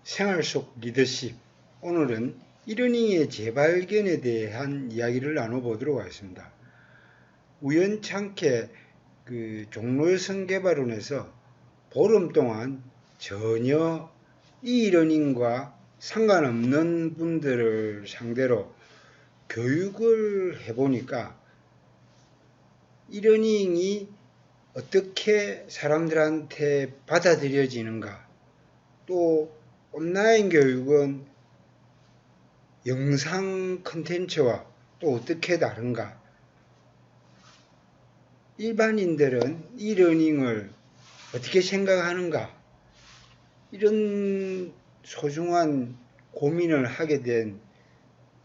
생활 속 리더십. 오늘은 이러닝의 재발견에 대한 이야기를 나눠보도록 하겠습니다. 우연찮게 종로여성 개발원에서 보름 동안 전혀 이 이러닝과 상관없는 분들을 상대로 교육을 해보니까 이러닝이 어떻게 사람들한테 받아들여지는가, 또 온라인 교육은 영상 컨텐츠와 또 어떻게 다른가, 일반인들은 이러닝을 어떻게 생각하는가, 이런 소중한 고민을 하게 된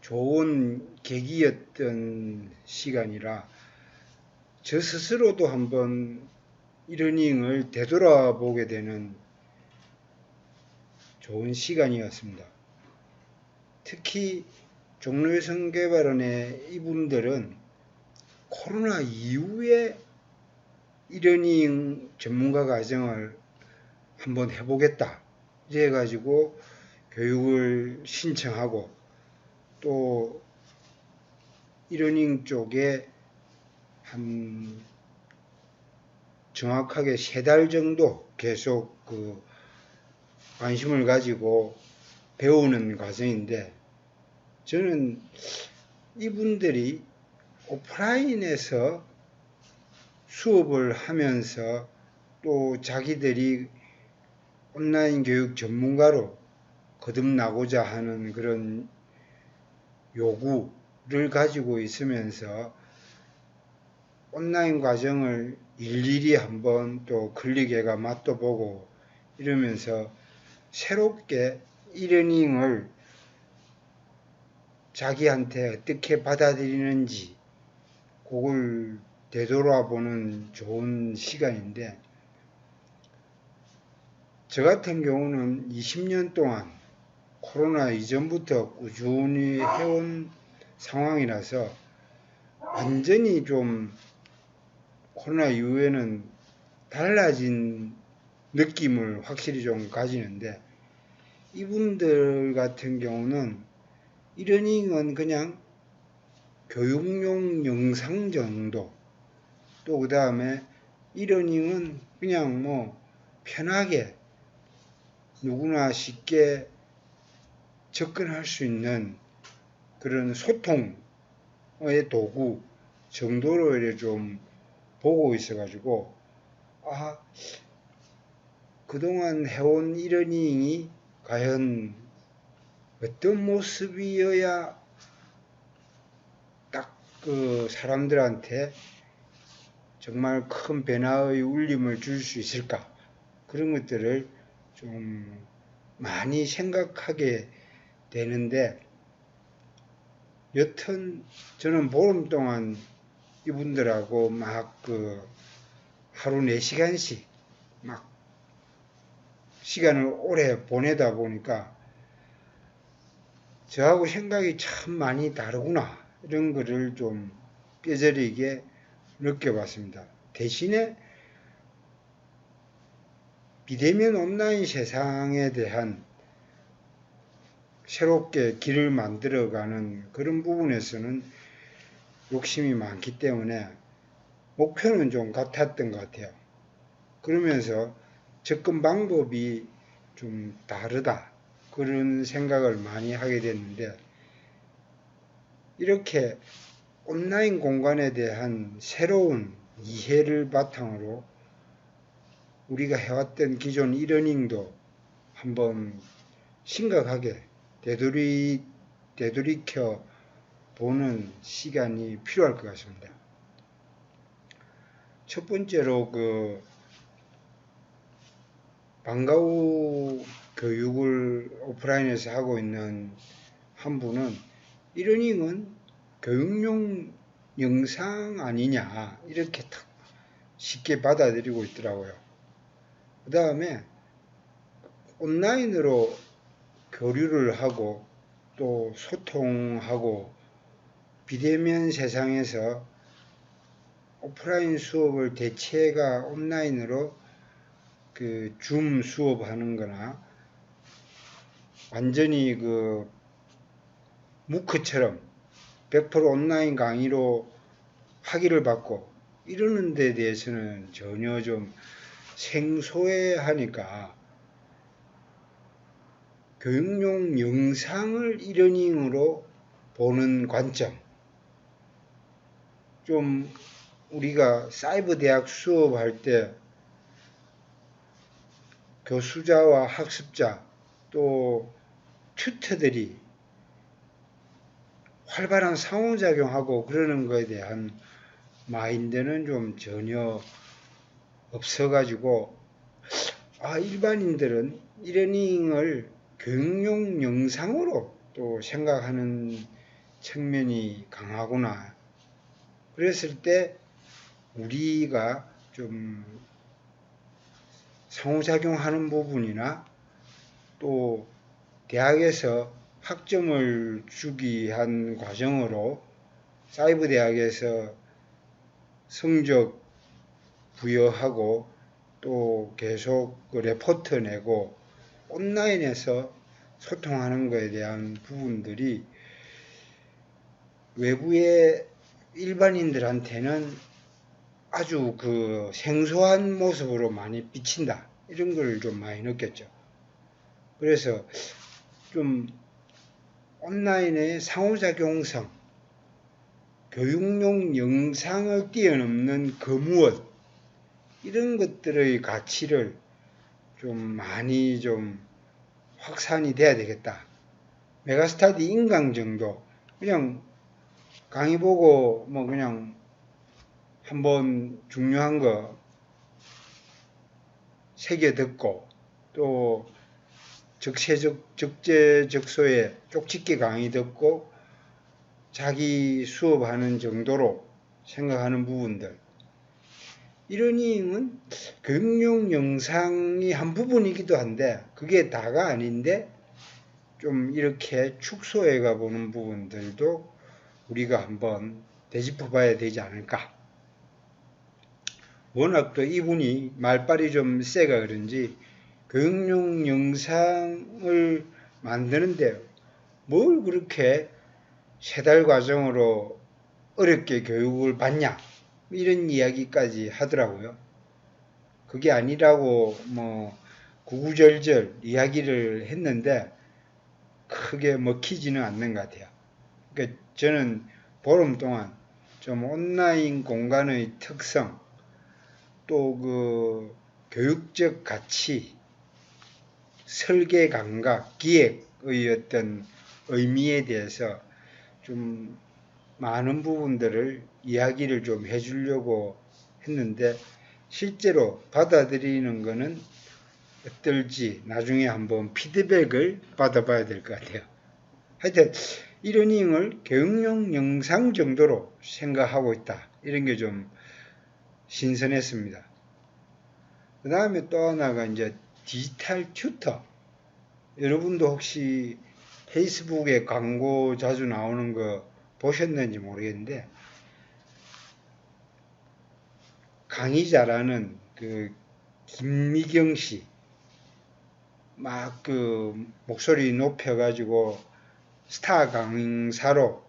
좋은 계기였던 시간이라 저 스스로도 한번 이러닝을 되돌아보게 되는 좋은 시간이었습니다. 특히 종로여성 개발원의 이분들은 코로나 이후에 이러닝 전문가 과정을 한번 해보겠다 이래 해가지고 교육을 신청하고, 또 이러닝 쪽에 한 정확하게 3달 정도 계속 관심을 가지고 배우는 과정인데, 저는 이분들이 오프라인에서 수업을 하면서 또 자기들이 온라인 교육 전문가로 거듭나고자 하는 그런 요구를 가지고 있으면서 온라인 과정을 일일이 한번 또 클릭해가 맛도 보고 이러면서 새롭게 이러닝을 자기한테 어떻게 받아들이는지 그걸 되돌아보는 좋은 시간인데, 저 같은 경우는 20년 동안 코로나 이전부터 꾸준히 해온 상황이라서 완전히 좀 코로나 이후에는 달라진 느낌을 확실히 좀 가지는데, 이분들 같은 경우는 이러닝은 그냥 교육용 영상 정도, 또 그 다음에 이러닝은 그냥 뭐 편하게 누구나 쉽게 접근할 수 있는 그런 소통의 도구 정도로 이렇게 좀 보고 있어가지고, 그동안 해온 이러닝이 과연 어떤 모습이어야 딱 사람들한테 정말 큰 변화의 울림을 줄 수 있을까, 그런 것들을 좀 많이 생각하게 되는데, 여튼 저는 보름 동안 이분들하고 막 하루 4시간씩 막 시간을 오래 보내다 보니까 저하고 생각이 참 많이 다르구나, 이런 거를 좀 뼈저리게 느껴봤습니다. 대신에 비대면 온라인 세상에 대한 새롭게 길을 만들어가는 그런 부분에서는 욕심이 많기 때문에 목표는 좀 같았던 것 같아요. 그러면서 접근 방법이 좀 다르다, 그런 생각을 많이 하게 됐는데, 이렇게 온라인 공간에 대한 새로운 이해를 바탕으로 우리가 해왔던 기존 이러닝도 한번 심각하게 되돌이켜 보는 시간이 필요할 것 같습니다. 첫 번째로 방과후 교육을 오프라인에서 하고 있는 한 분은 이러닝은 교육용 영상 아니냐, 이렇게 딱 쉽게 받아들이고 있더라고요. 그 다음에 온라인으로 교류를 하고 또 소통하고 비대면 세상에서 오프라인 수업을 대체가 온라인으로 줌 수업하는 거나 완전히 그 무크처럼 100% 온라인 강의로 학위를 받고 이러는 데 대해서는 전혀 좀 생소해하니까 교육용 영상을 이러닝으로 보는 관점, 좀 우리가 사이버 대학 수업할 때 교수자와 학습자 또 튜터들이 활발한 상호작용하고 그러는 것에 대한 마인드는 좀 전혀 없어가지고 일반인들은 이러닝을 교육용 영상으로 또 생각하는 측면이 강하구나. 그랬을 때 우리가 좀 상호작용하는 부분이나 또 대학에서 학점을 주기 위한 과정으로 사이버 대학에서 성적 부여하고 또 계속 레포트 내고 온라인에서 소통하는 것에 대한 부분들이 외부의 일반인들한테는 아주 그 생소한 모습으로 많이 비친다. 이런 걸 좀 많이 느꼈죠. 그래서 좀 온라인의 상호작용성, 교육용 영상을 뛰어넘는 그 무엇, 이런 것들의 가치를 좀 많이 좀 확산이 돼야 되겠다. 메가스터디 인강 정도, 그냥 강의 보고 뭐 그냥 한번 중요한 거 새겨 듣고 또 적재적소에 쪽집게 강의 듣고 자기 수업하는 정도로 생각하는 부분들, 이러닝은 교육용 영상이 한 부분이기도 한데 그게 다가 아닌데 좀 이렇게 축소해 가보는 부분들도 우리가 한번 되짚어 봐야 되지 않을까. 워낙 또 이분이 말빨이 좀 세가 그런지 교육용 영상을 만드는데 뭘 그렇게 3달 과정으로 어렵게 교육을 받냐 이런 이야기까지 하더라고요. 그게 아니라고 뭐 구구절절 이야기를 했는데 크게 먹히지는 않는 것 같아요. 그러니까 저는 보름 동안 좀 온라인 공간의 특성, 또 그 교육적 가치, 설계 감각, 기획의 어떤 의미에 대해서 좀 많은 부분들을 이야기를 좀 해주려고 했는데 실제로 받아들이는 거는 어떨지 나중에 한번 피드백을 받아봐야 될 것 같아요. 하여튼 이러닝을 교육용 영상 정도로 생각하고 있다. 이런 게 좀 신선했습니다. 그 다음에 또 하나가 이제 디지털 튜터. 여러분도 혹시 페이스북에 광고 자주 나오는 거 보셨는지 모르겠는데 강의자라는 그 김미경 씨 막 그 목소리 높여가지고 스타 강사로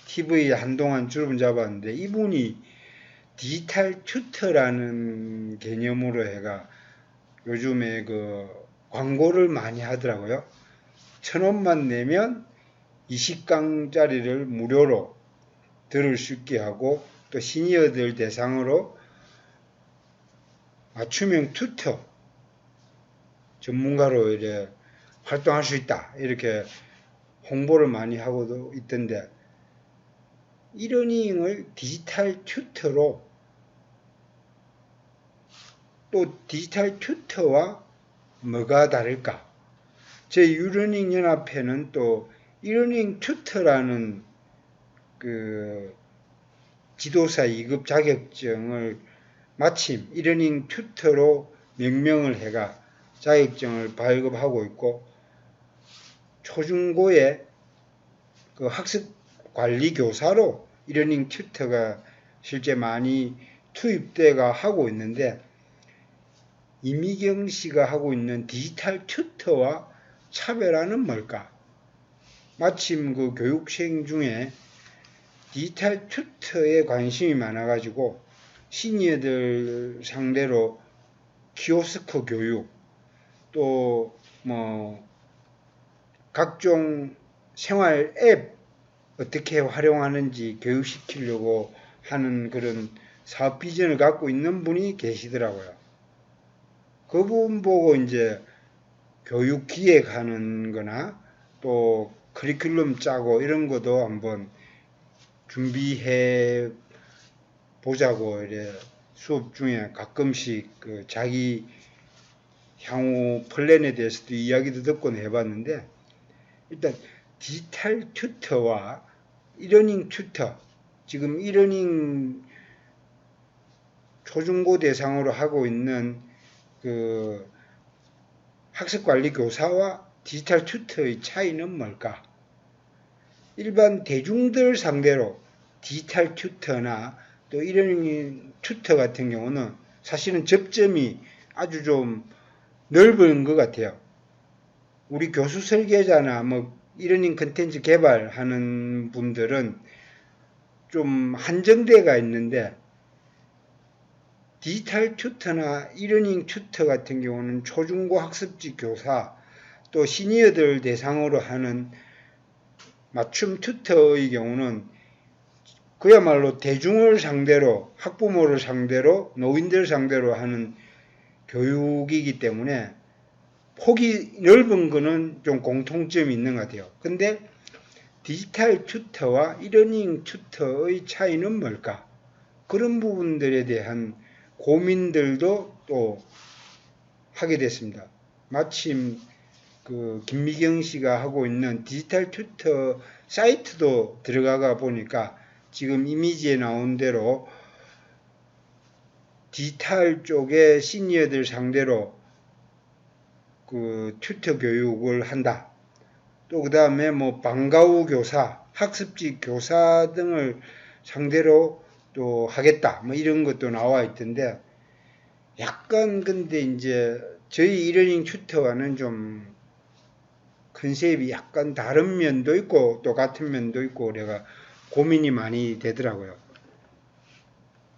TV에 한동안 주름 잡았는데 이분이 디지털 튜터라는 개념으로 해가 요즘에 그 광고를 많이 하더라고요. 1,000원만 내면 20강짜리를 무료로 들을 수 있게 하고 또 시니어들 대상으로 맞춤형 튜터 전문가로 이렇게 활동할 수 있다. 이렇게 홍보를 많이 하고도 있던데 이러닝을 디지털 튜터로 또 디지털 튜터와 뭐가 다를까? 제 유러닝 연합회는 또 이러닝 튜터라는 그 지도사 2급 자격증을 마침 이러닝 튜터로 명명을 해가 자격증을 발급하고 있고 초중고의 그 학습 관리 교사로 이러닝 튜터가 실제 많이 투입돼가 하고 있는데 이미경 씨가 하고 있는 디지털 튜터와 차별화는 뭘까? 마침 그 교육생 중에 디지털 튜터에 관심이 많아가지고 시니어들 상대로 키오스크 교육, 또 뭐 각종 생활 앱 어떻게 활용하는지 교육시키려고 하는 그런 사업 비전을 갖고 있는 분이 계시더라고요. 그분 보고 이제 교육 기획하는 거나 또 커리큘럼 짜고 이런 것도 한번 준비해 보자고 이래 수업 중에 가끔씩 그 자기 향후 플랜에 대해서도 이야기도 듣곤 해봤는데, 일단 디지털 튜터와 이러닝 튜터, 지금 이러닝 초중고 대상으로 하고 있는 그 학습관리 교사와 디지털 튜터의 차이는 뭘까? 일반 대중들 상대로 디지털 튜터나 또 이러닝 튜터 같은 경우는 사실은 접점이 아주 좀 넓은 것 같아요. 우리 교수 설계자나 뭐 이러닝 컨텐츠 개발하는 분들은 좀 한정대가 있는데, 디지털 튜터나 이러닝 튜터 같은 경우는 초중고 학습지 교사 또 시니어들 대상으로 하는 맞춤 튜터의 경우는 그야말로 대중을 상대로, 학부모를 상대로, 노인들 상대로 하는 교육이기 때문에 폭이 넓은 거는 좀 공통점이 있는 것 같아요. 근데 디지털 튜터와 이러닝 튜터의 차이는 뭘까? 그런 부분들에 대한 고민들도 또 하게 됐습니다. 마침 그 김미경 씨가 하고 있는 디지털 튜터 사이트도 들어가 보니까 지금 이미지에 나온 대로 디지털 쪽의 시니어들 상대로 그 튜터 교육을 한다. 또 그 다음에 뭐 방과후 교사, 학습지 교사 등을 상대로 또 하겠다. 뭐 이런 것도 나와 있던데, 약간 근데 이제 저희 이러닝 튜터와는 좀 컨셉이 약간 다른 면도 있고 또 같은 면도 있고 내가 고민이 많이 되더라고요.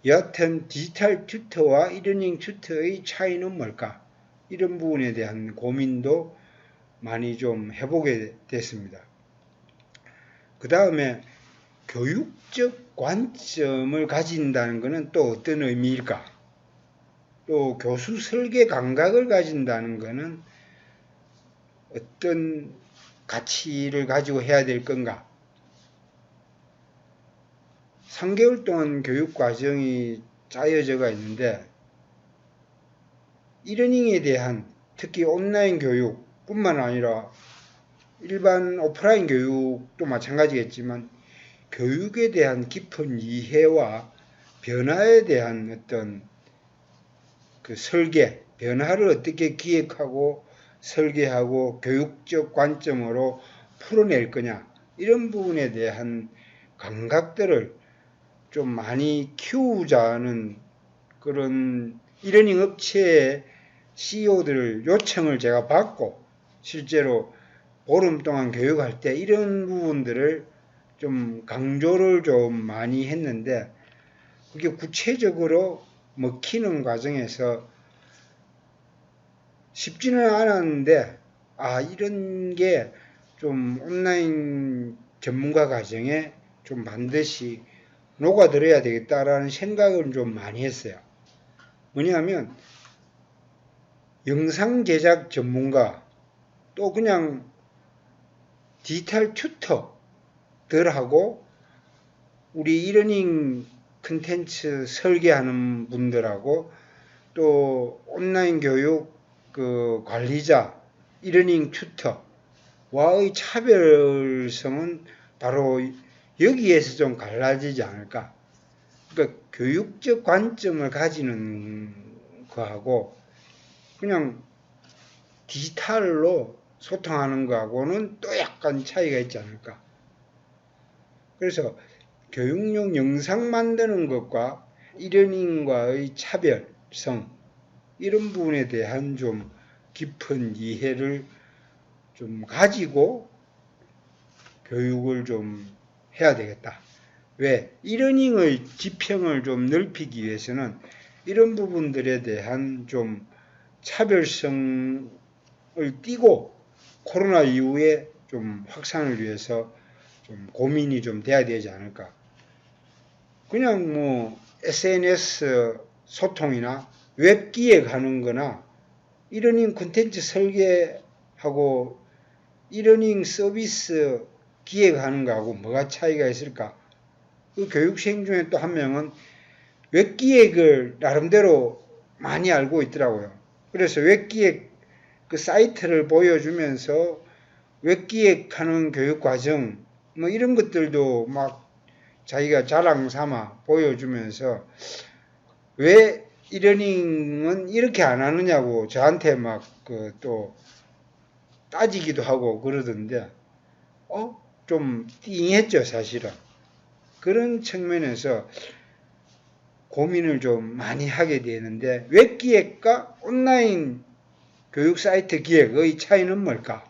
여하튼 디지털 튜터와 이러닝 튜터의 차이는 뭘까? 이런 부분에 대한 고민도 많이 좀 해보게 됐습니다. 그 다음에 교육적 관점을 가진다는 것은 또 어떤 의미일까? 또 교수 설계 감각을 가진다는 것은 어떤 가치를 가지고 해야 될 건가? 3개월 동안 교육 과정이 짜여져가 있는데, 이러닝에 대한, 특히 온라인 교육뿐만 아니라 일반 오프라인 교육도 마찬가지겠지만 교육에 대한 깊은 이해와 변화에 대한 어떤 그 설계, 변화를 어떻게 기획하고 설계하고 교육적 관점으로 풀어낼 거냐, 이런 부분에 대한 감각들을 좀 많이 키우자는 그런 이러닝 업체의 CEO들 요청을 제가 받고 실제로 보름 동안 교육할 때 이런 부분들을 좀 강조를 좀 많이 했는데, 그게 구체적으로 먹히는 과정에서 쉽지는 않았는데, 이런 게 좀 온라인 전문가 과정에 좀 반드시 녹아들어야 되겠다라는 생각을 좀 많이 했어요. 뭐냐면 영상 제작 전문가, 또 그냥 디지털 튜터들하고 우리 이러닝 컨텐츠 설계하는 분들하고 또 온라인 교육 그 관리자, 이러닝 튜터와의 차별성은 바로 여기에서 좀 갈라지지 않을까. 그러니까 교육적 관점을 가지는 거하고 그냥 디지털로 소통하는 거하고는 또 약간 차이가 있지 않을까. 그래서 교육용 영상 만드는 것과 이러닝과의 차별성, 이런 부분에 대한 좀 깊은 이해를 좀 가지고 교육을 좀 해야 되겠다. 왜? 이러닝의 지평을 좀 넓히기 위해서는 이런 부분들에 대한 좀 차별성을 띠고 코로나 이후에 좀 확산을 위해서 좀 고민이 좀 돼야 되지 않을까. 그냥 뭐 SNS 소통이나 웹 기획하는 거나 이러닝 콘텐츠 설계하고 이러닝 서비스 기획하는 거하고 뭐가 차이가 있을까? 그 교육생 중에 또 한 명은 웹 기획을 나름대로 많이 알고 있더라고요. 그래서 웹 기획 그 사이트를 보여주면서 웹 기획하는 교육 과정 뭐 이런 것들도 막 자기가 자랑 삼아 보여주면서 왜 이러닝은 이렇게 안 하느냐고 저한테 막 그 또 따지기도 하고 그러던데 좀 띵했죠 사실은. 그런 측면에서 고민을 좀 많이 하게 되는데 웹 기획과 온라인 교육 사이트 기획의 차이는 뭘까?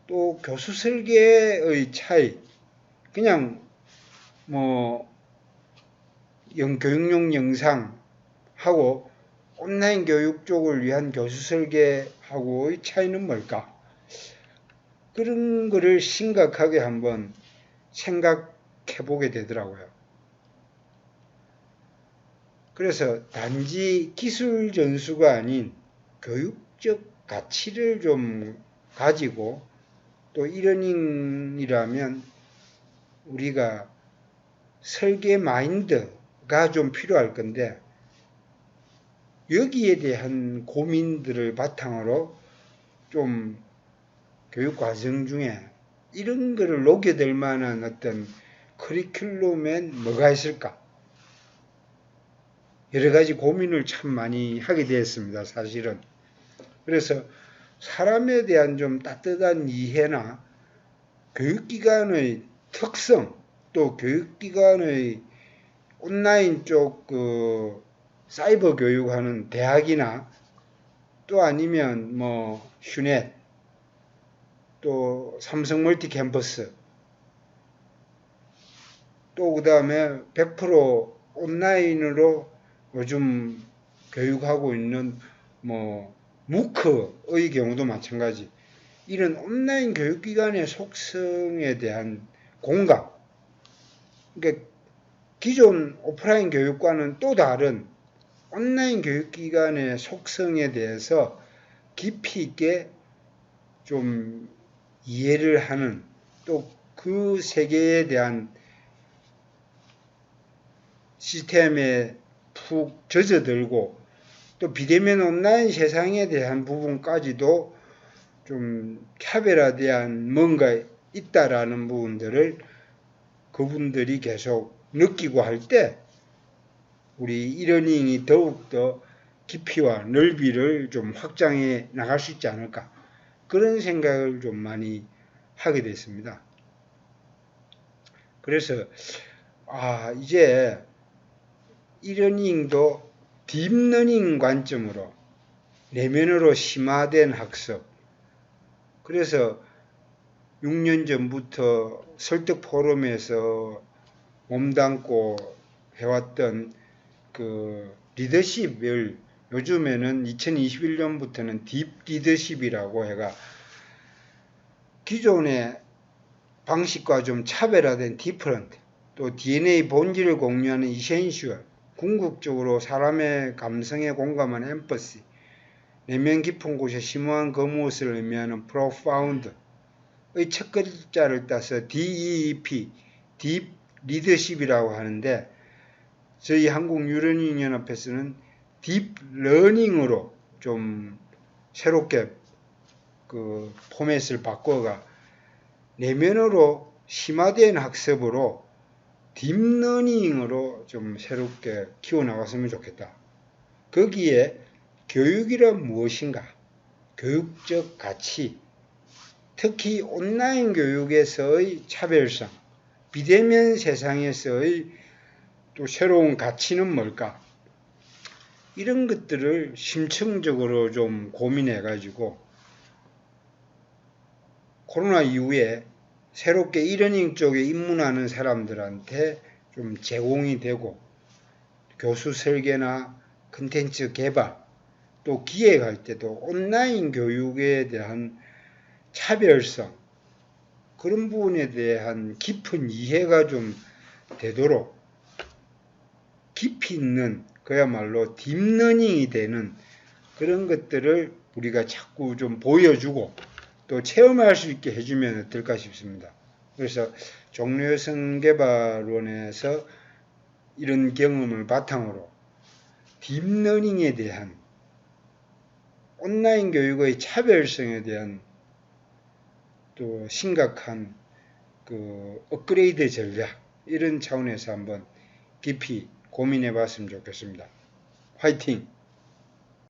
또 교수 설계의 차이, 그냥 뭐 교육용 영상하고 온라인 교육 쪽을 위한 교수 설계하고의 차이는 뭘까? 그런 거를 심각하게 한번 생각해 보게 되더라고요. 그래서 단지 기술 전수가 아닌 교육적 가치를 좀 가지고 또 이러닝이라면 우리가 설계 마인드가 좀 필요할 건데 여기에 대한 고민들을 바탕으로 좀 교육 과정 중에 이런 거를 녹여들 만한 어떤 커리큘럼엔 뭐가 있을까? 여러 가지 고민을 참 많이 하게 되었습니다, 사실은. 그래서 사람에 대한 좀 따뜻한 이해나 교육기관의 특성, 또 교육기관의 온라인 쪽 사이버 교육하는 대학이나 또 아니면 뭐 휴넷, 또 삼성 멀티 캠퍼스, 또 그 다음에 100% 온라인으로 요즘 교육하고 있는 뭐 무크의 경우도 마찬가지. 이런 온라인 교육기관의 속성에 대한 공감. 그러니까 기존 오프라인 교육과는 또 다른 온라인 교육기관의 속성에 대해서 깊이 있게 좀 이해를 하는 또 그 세계에 대한 시스템에 푹 젖어들고 또 비대면 온라인 세상에 대한 부분까지도 좀 차별화된 뭔가 있다라는 부분들을 그분들이 계속 느끼고 할 때 우리 이러닝이 더욱더 깊이와 넓이를 좀 확장해 나갈 수 있지 않을까 그런 생각을 좀 많이 하게 됐습니다. 그래서 이제 이러닝도 딥러닝 관점으로 내면으로 심화된 학습. 그래서 6년 전부터 설득 포럼에서 몸담고 해왔던 그 리더십을 요즘에는 2021년부터는 딥 리더십이라고 해가 기존의 방식과 좀 차별화된 디퍼런트, 또 DNA 본질을 공유하는 이센슈얼, 궁극적으로 사람의 감성에 공감하는 엠퍼시, 내면 깊은 곳에 심오한 그 무엇을 의미하는 profound의 첫 글자를 따서 DEEP, 딥 리더십이라고 하는데 저희 한국유러닝연합에서는 딥 러닝으로 좀 새롭게 그 포맷을 바꿔가 내면으로 심화된 학습으로 딥러닝으로 좀 새롭게 키워나갔으면 좋겠다. 거기에 교육이란 무엇인가? 교육적 가치, 특히 온라인 교육에서의 차별성, 비대면 세상에서의 또 새로운 가치는 뭘까? 이런 것들을 심층적으로 좀 고민해가지고 코로나 이후에 새롭게 이러닝 쪽에 입문하는 사람들한테 좀 제공이 되고 교수 설계나 컨텐츠 개발 또 기획할 때도 온라인 교육에 대한 차별성 그런 부분에 대한 깊은 이해가 좀 되도록 깊이 있는 그야말로 딥러닝이 되는 그런 것들을 우리가 자꾸 좀 보여주고 또 체험할 수 있게 해주면 어떨까 싶습니다. 그래서 종료여성개발원에서 이런 경험을 바탕으로 딥러닝에 대한 온라인 교육의 차별성에 대한 또 심각한 그 업그레이드 전략 이런 차원에서 한번 깊이 고민해 봤으면 좋겠습니다. 화이팅!